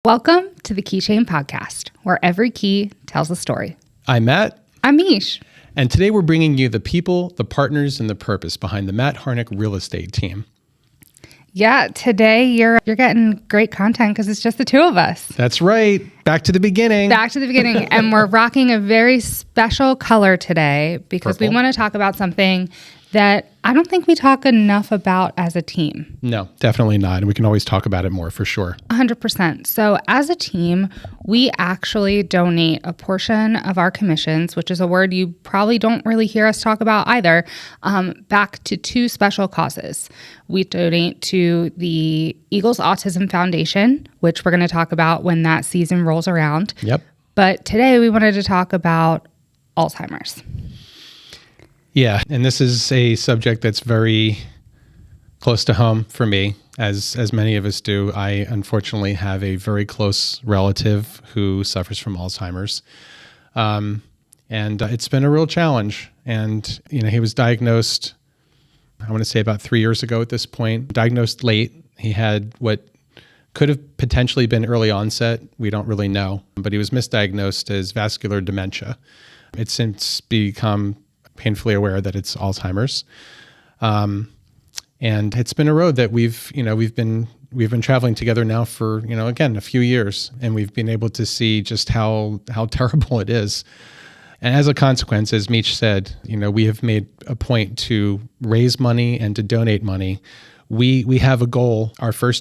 Welcome to the Keychain Podcast, where every key tells a story. I'm Matt. I'm Mish. And today we're bringing you the people, the partners, and the purpose behind the Matt Harnick Real Estate Team. Yeah, today you're getting great content because it's just the two of us. That's right. Back to the beginning. And we're rocking a very special color today because Purple. we want to talk about something that I don't think we talk enough about as a team. No, definitely not. And we can always talk about it more for sure. 100%. So as a team, we actually donate a portion of our commissions, which is a word you probably don't really hear us talk about either, back to two special causes. We donate to the Eagles Autism Foundation, which we're going to talk about when that season rolls around. Yep. But today we wanted to talk about Alzheimer's. Yeah, and this is a subject that's very close to home for me, as many of us do. I unfortunately have a very close relative who suffers from Alzheimer's. And it's been a real challenge. And, he was diagnosed, I want to say about 3 years ago at this point, diagnosed late. He had what could have potentially been early onset. We don't really know, but he was misdiagnosed as vascular dementia. It's since become painfully aware that it's Alzheimer's. And it's been a road that we've been traveling together now for, again, a few years, and we've been able to see just how terrible it is. And as a consequence, as Meech said, we have made a point to raise money and to donate money. We have a goal.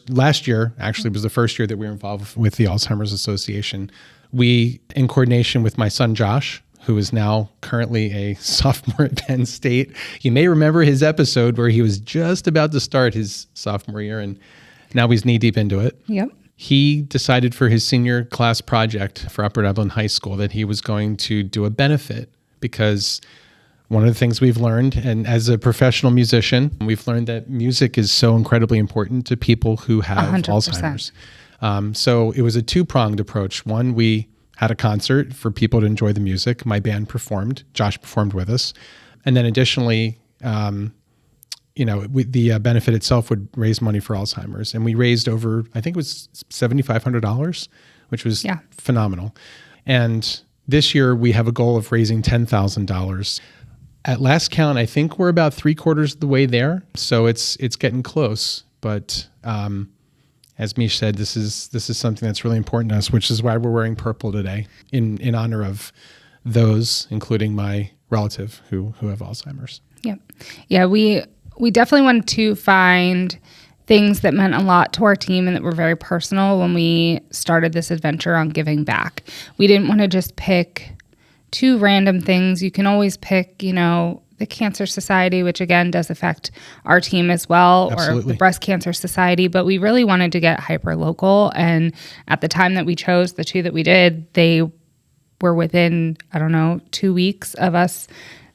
Last year actually was the first year that we were involved with the Alzheimer's Association. We, in coordination with my son, Josh, who is now currently a sophomore at Penn State. You may remember his episode where he was just about to start his sophomore year, and now he's knee-deep into it. Yep. He decided for his senior class project for Upper Dublin High School that he was going to do a benefit, because one of the things we've learned, and as a professional musician, we've learned that music is so incredibly important to people who have 100%. Alzheimer's. So it was a two-pronged approach. One, we had a concert for people to enjoy the music. My band performed. Josh performed with us. And then additionally, the benefit itself would raise money for Alzheimer's. And we raised over, I think it was $7,500, which was phenomenal. And this year we have a goal of raising $10,000. At last count, I think we're about 3/4 of the way there. So it's getting close. But as Mish said, this is something that's really important to us, which is why we're wearing purple today in honor of those, including my relative who have Alzheimer's. Yep. Yeah, we definitely wanted to find things that meant a lot to our team and that were very personal when we started this adventure on giving back. We didn't want to just pick two random things. You can always pick, the Cancer Society, which again does affect our team as well, Absolutely. Or the Breast Cancer Society, but we really wanted to get hyper local. And at the time that we chose the two that we did, they were within, 2 weeks of us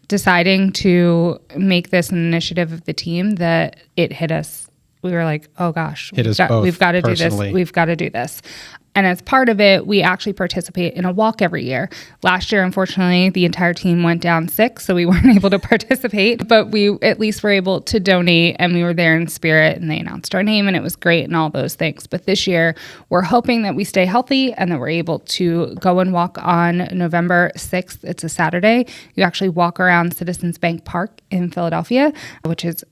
deciding to make this an initiative of the team that it hit us. We were like, oh gosh, we've got to do this. We've got to do this. And as part of it, we actually participate in a walk every year. Last year, unfortunately, the entire team went down sick, so we weren't able to participate, but we at least were able to donate, and we were there in spirit, and they announced our name, and it was great and all those things. But this year, we're hoping that we stay healthy and that we're able to go and walk on November 6th. It's a Saturday. You actually walk around Citizens Bank Park in Philadelphia, which is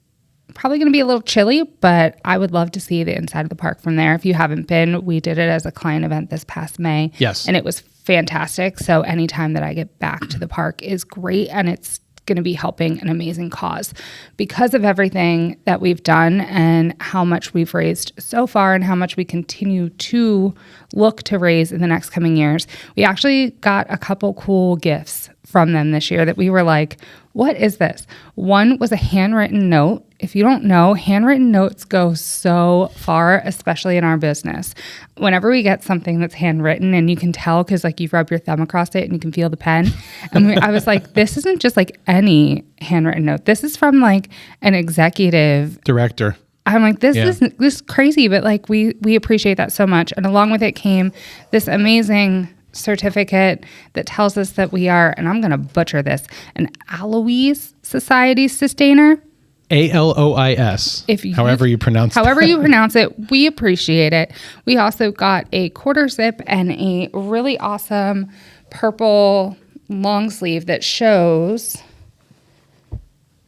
probably going to be a little chilly, but I would love to see the inside of the park from there. If you haven't been, we did it as a client event this past May. Yes. And it was fantastic. So anytime that I get back to the park is great, and it's going to be helping an amazing cause. Because of everything that we've done and how much we've raised so far and how much we continue to look to raise in the next coming years, we actually got a couple cool gifts from them this year that we were like, what is this? One was a handwritten note. If you don't know, handwritten notes go so far, especially in our business. Whenever we get something that's handwritten, and you can tell because you rub your thumb across it and you can feel the pen. And I was like, this isn't just any handwritten note. This is from an executive director. I'm like, this is crazy, but we appreciate that so much. And along with it came this amazing certificate that tells us that we are, and I'm going to butcher this, an Alois Society Sustainer. ALOIS, however you pronounce it. However you pronounce it, we appreciate it. We also got a quarter zip and a really awesome purple long sleeve that shows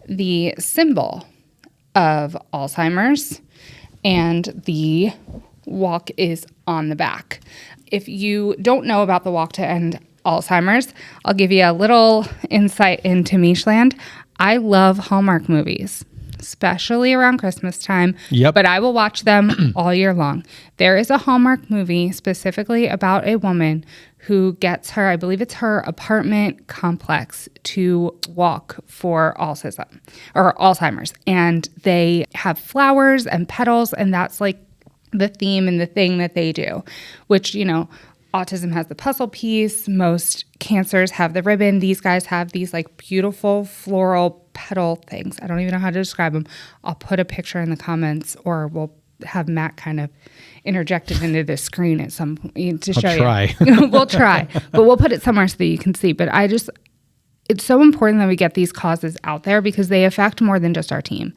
the symbol of Alzheimer's, and the walk is on the back. If you don't know about the Walk to End Alzheimer's, I'll give you a little insight into Mishland. I love Hallmark movies, especially around Christmas time. Yep. But I will watch them all year long. There is a Hallmark movie specifically about a woman who gets her, I believe it's her apartment complex, to walk for Alzheimer's. And they have flowers and petals, and that's like the theme and the thing that they do, which, you know, autism has the puzzle piece. Most cancers have the ribbon. These guys have these like beautiful floral petal things. I don't even know how to describe them. I'll put a picture in the comments, or we'll have Matt kind of interject it into the screen at some point to show you. We'll try, but we'll put it somewhere so that you can see. But it's so important that we get these causes out there because they affect more than just our team.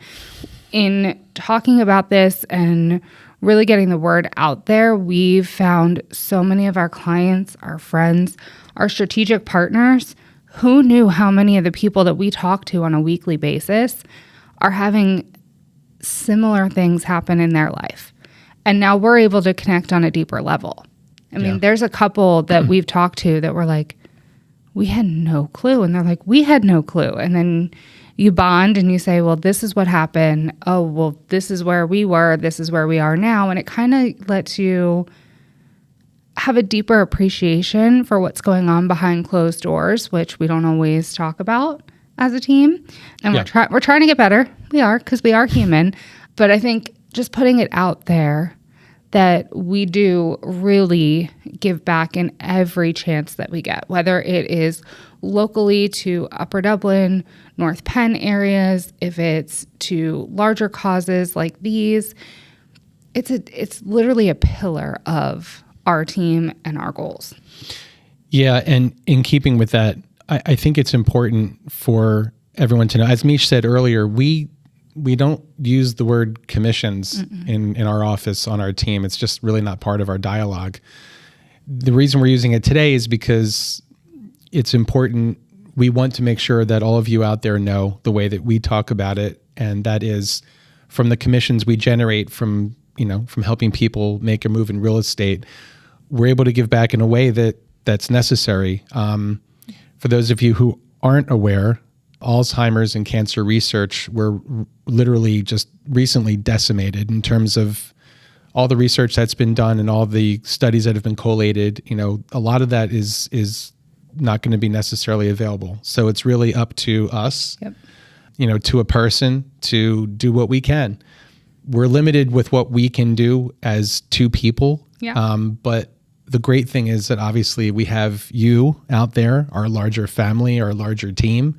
In talking about this and really getting the word out there, we've found so many of our clients, our friends, our strategic partners, who knew how many of the people that we talk to on a weekly basis are having similar things happen in their life. And now we're able to connect on a deeper level. I mean, there's a couple that we've talked to that were like, we had no clue. And they're like, we had no clue. And then you bond and you say, well, this is what happened. Oh, well, this is where we were. This is where we are now. And it kind of lets you have a deeper appreciation for what's going on behind closed doors, which we don't always talk about as a team. And we're trying to get better. We are, because we are human. But I think just putting it out there that we do really give back in every chance that we get, whether it is locally to Upper Dublin, North Penn areas, if it's to larger causes like these. It's literally a pillar of our team and our goals. Yeah, and in keeping with that, I think it's important for everyone to know, as Mish said earlier, we don't use the word commissions in our office on our team. It's just really not part of our dialogue. The reason we're using it today is because it's important. We want to make sure that all of you out there know the way that we talk about it, and that is from the commissions we generate from helping people make a move in real estate. We're able to give back in a way that's necessary. For those of you who aren't aware, Alzheimer's and cancer research were literally just recently decimated in terms of all the research that's been done and all the studies that have been collated. You know, a lot of that is not going to be necessarily available. So it's really up to us, to a person to do what we can. We're limited with what we can do as two people. But the great thing is that obviously we have you out there, our larger family, our larger team.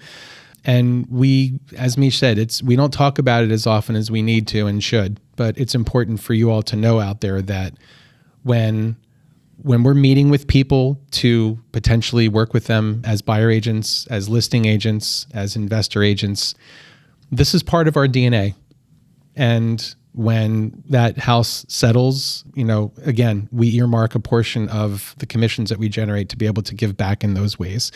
And we, as Mish said, we don't talk about it as often as we need to and should, but it's important for you all to know out there that when we're meeting with people to potentially work with them as buyer agents, as listing agents, as investor agents, this is part of our DNA. And when that house settles, again, we earmark a portion of the commissions that we generate to be able to give back in those ways.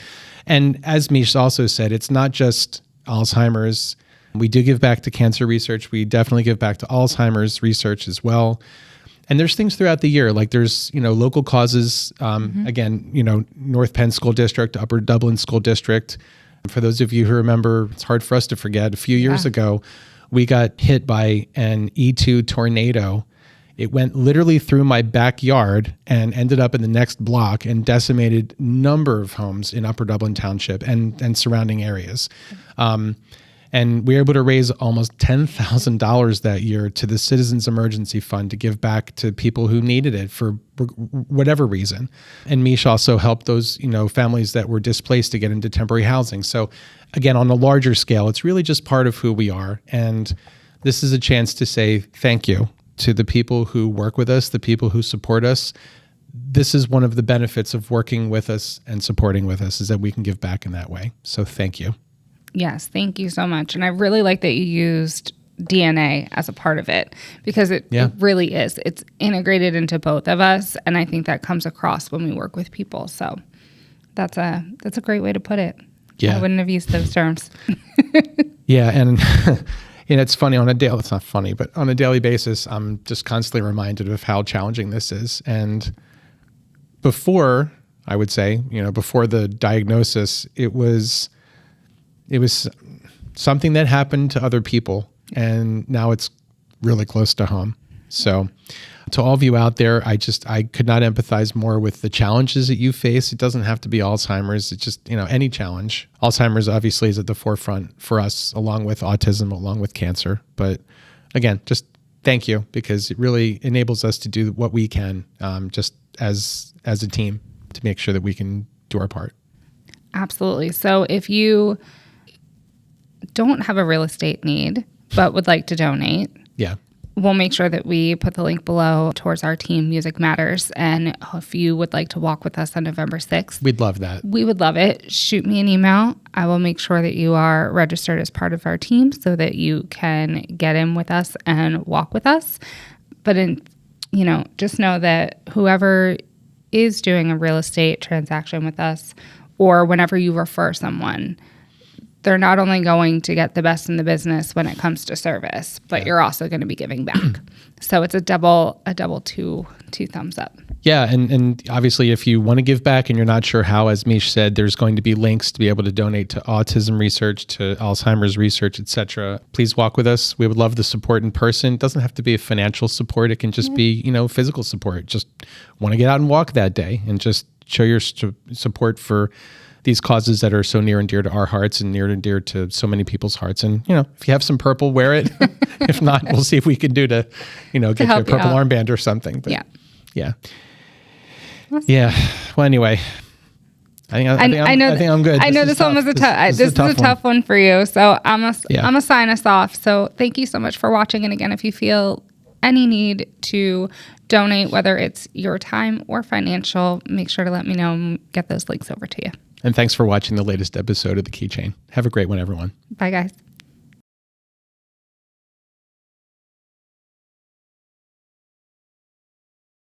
And as Mish also said, it's not just Alzheimer's. We do give back to cancer research. We definitely give back to Alzheimer's research as well. And there's things throughout the year, like there's, local causes, again, North Penn School District, Upper Dublin School District. For those of you who remember, it's hard for us to forget, a few years ago, we got hit by an E2 tornado. It went literally through my backyard and ended up in the next block and decimated a number of homes in Upper Dublin Township and surrounding areas. And we were able to raise almost $10,000 that year to the Citizens Emergency Fund to give back to people who needed it for whatever reason. And Mish also helped those, families that were displaced to get into temporary housing. So again, on a larger scale, it's really just part of who we are. And this is a chance to say thank you to the people who work with us, the people who support us. This is one of the benefits of working with us and supporting with us, is that we can give back in that way. So thank you. Yes, thank you so much. And I really like that you used DNA as a part of it, because it really is. It's integrated into both of us, and I think that comes across when we work with people. So that's a great way to put it. Yeah. I wouldn't have used those terms. Yeah, and it's funny it's not funny, but on a daily basis, I'm just constantly reminded of how challenging this is. And before, I would say, before the diagnosis, it was something that happened to other people, and now it's really close to home. So to all of you out there, I could not empathize more with the challenges that you face. It doesn't have to be Alzheimer's. It's just, any challenge. Alzheimer's obviously is at the forefront for us, along with autism, along with cancer. But again, just thank you, because it really enables us to do what we can, just as a team, to make sure that we can do our part. Absolutely. So if you don't have a real estate need, but would like to donate, we'll make sure that we put the link below towards our team, Music Matters. And if you would like to walk with us on November 6th, we'd love that. We would love it. Shoot me an email. I will make sure that you are registered as part of our team so that you can get in with us and walk with us. But just know that whoever is doing a real estate transaction with us, or whenever you refer someone, they're not only going to get the best in the business when it comes to service, but you're also going to be giving back. So it's a double two thumbs up. Yeah, and obviously if you want to give back and you're not sure how, as Mish said, there's going to be links to be able to donate to autism research, to Alzheimer's research, etc. Please walk with us. We would love the support in person. It doesn't have to be a financial support. It can just be, physical support. Just want to get out and walk that day and just show your support for these causes that are so near and dear to our hearts and near and dear to so many people's hearts. And, if you have some purple, wear it. If not, we'll see if we can do to get you a purple armband or something. But yeah. Awesome. Yeah. Well, anyway, I think I'm good. I know this one was a tough. This is a tough one for you. So I'm gonna sign us off. So thank you so much for watching. And again, if you feel any need to donate, whether it's your time or financial, make sure to let me know and get those links over to you. And thanks for watching the latest episode of the Keychain. Have a great one, everyone. Bye, guys.